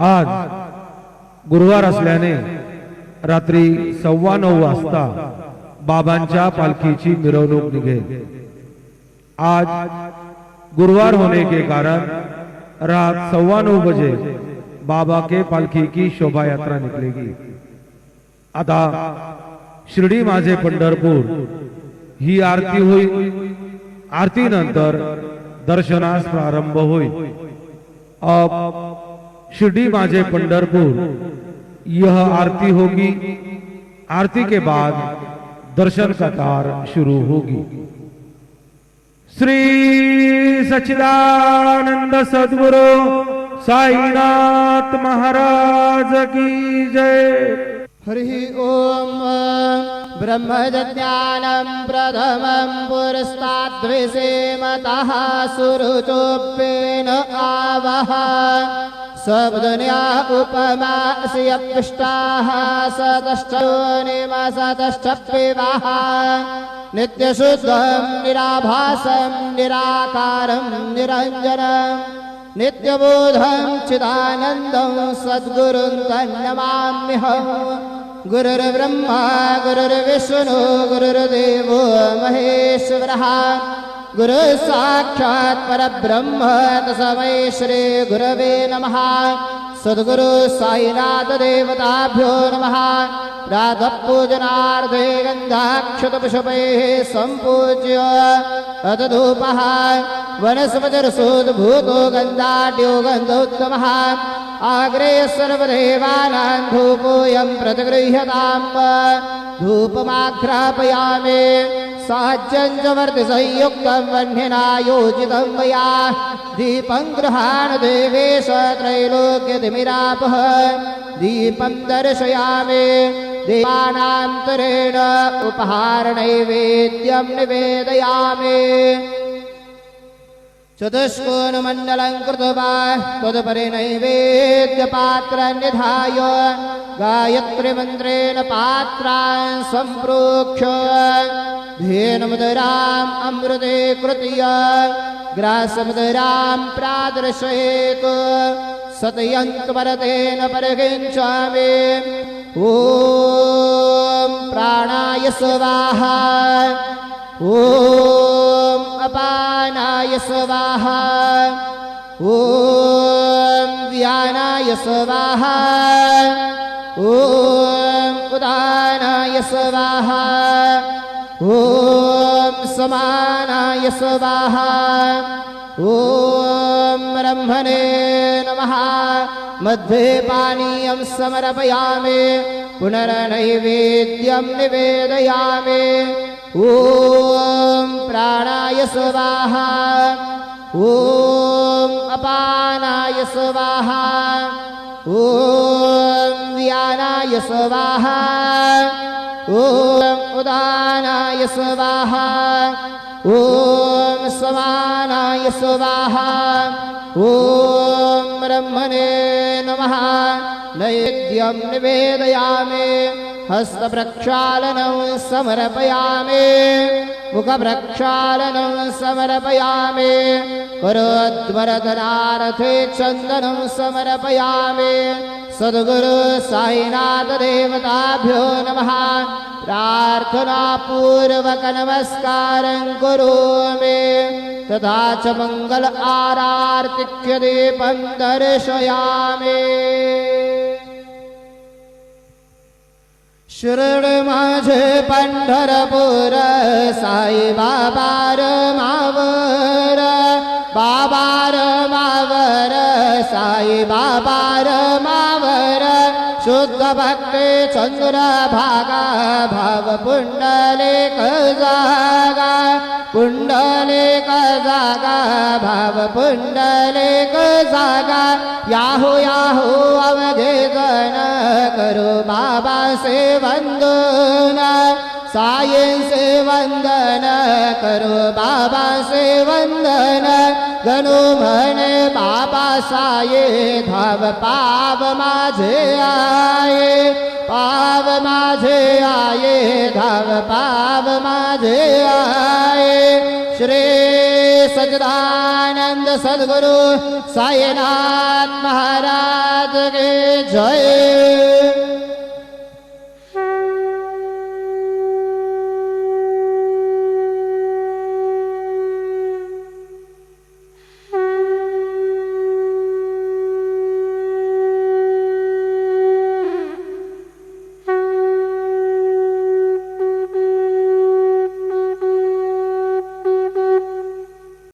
आज गुरुवार असल्याने रात्री 9:15 वाजता बाबांच्या पालखीची मिरवणूक निघेल। आज गुरुवार होने के कारण रात 9:15 बजे बाबा के पालखी की शोभा यात्रा निकलेगी। आता शिर्डी माझे पंढरपूर ही आरती होईल। आरती नंतर दर्शनास प्रारंभ होईल। अब शिर्डी माझे पंढरपुर यह आरती होगी। आरती के बाद दर्शन कतार शुरू होगी। श्री सच्चिदानंद सद्गुरु साईनाथ महाराज की जय। हरि ओम ब्रह्मज्ञानं प्रथमं पुरस्ताद्विषेमतः सुरुचोपेन आवह सबदुनिया उपमासि अपृष्टाः सतश्चोनिमसतश्चप्पिवाः नित्यशुद्धं निराभासं निराकारं निरञ्जनं नित्यबोधं चिदानन्दं सद्गुरुं तन्नमाम्यहम्। गुरुर्ब्रह्मा गुरुर्विष्णु गुरुर्देवो महेश्वरः गुरुः साक्षात् परब्रह्म तस्मै श्री गुरवे नमः। सद्गुरु साईनाथ देवताभ्यो नमः। प्रातः पूजनार्थे गन्धाक्षतपुष्पैः सम्पूज्य अतधूपः वनस्पतिर्सोद्भूतो गन्धाढ्यो गन्धोत्तमः। आग्रे सर्वदेवानां धूपोऽयं प्रतिगृह्यताम्। धूपमाघ्रापयामि साज्यं च वर्तिसंयुक्तं वह्निना योजितं मया। दीपं गृहाण देवेश त्रैलोक्यतिमिरापः। दीपं दर्शयामि देवानान्तरेण उपहारनैवेद्यं निवेदयामि। चतुष्कोणमण्डलं कृत्वा तदुपरि नैवेद्यपात्रं निधाय गायत्रीमन्त्रेण पात्रान् सम्प्रोक्ष्य धेनुमुदराम् अमृते कृत्य ग्रासमुदरां प्रादर्शयेत्। सतयन्त्वरतेन परिगृह्णामि। ॐ प्राणाय स्वाहा। ॐ अपानाय स्वाहा। ॐ व्यानाय स्वाहा। ॐ उदानाय स्वाहा। ॐ समानाय स्वाहा। ॐ ब्रह्मणे नमः। मध्ये पानीयं समर्पयामि पुनर्नैवेद्यं निवेदयामि। ॐ प्राणाय स्वाहा। ॐ अपानाय स्वाहा। ॐ व्यानाय स्वाहा। ॐ उदानाय स्वाहा। ॐ समानाय स्वाहा। ॐ ब्रह्मणे नमः। नैवेद्यं निवेदयामि। हस्तप्रक्षालनं समर्पयामि। मुखप्रक्षालनं समर्पयामि। करोद्वरदनार्थे चन्दनं समर्पयामि। सद्गुरु साईनाथ देवताभ्यो नमः। प्रार्थनापूर्वक नमस्कारं करोमि। तथा च मंगल आरार्तिक्य दीपं दर्शयामि। शिर्डी माझे पंढरपूर साई बाबार मावर। बाबार मावर साई बाबार मावर। शुद्ध भक्ति चंद्रभागा भाव पुंडलिक जागा। पुंडलिक जागा भाव पुंडलिक जागा। याहू याहू अवघे जन करो बाबा से वंदन। साईं से वंदन करो बाबा से वंदन। गणू म्हणे बाबा साये धाव पाव माझे आये। पाव माझे आये धाव पाव माझे आये। श्री सच्चिदानंद सद्गुरु साईनाथ महाराज की जय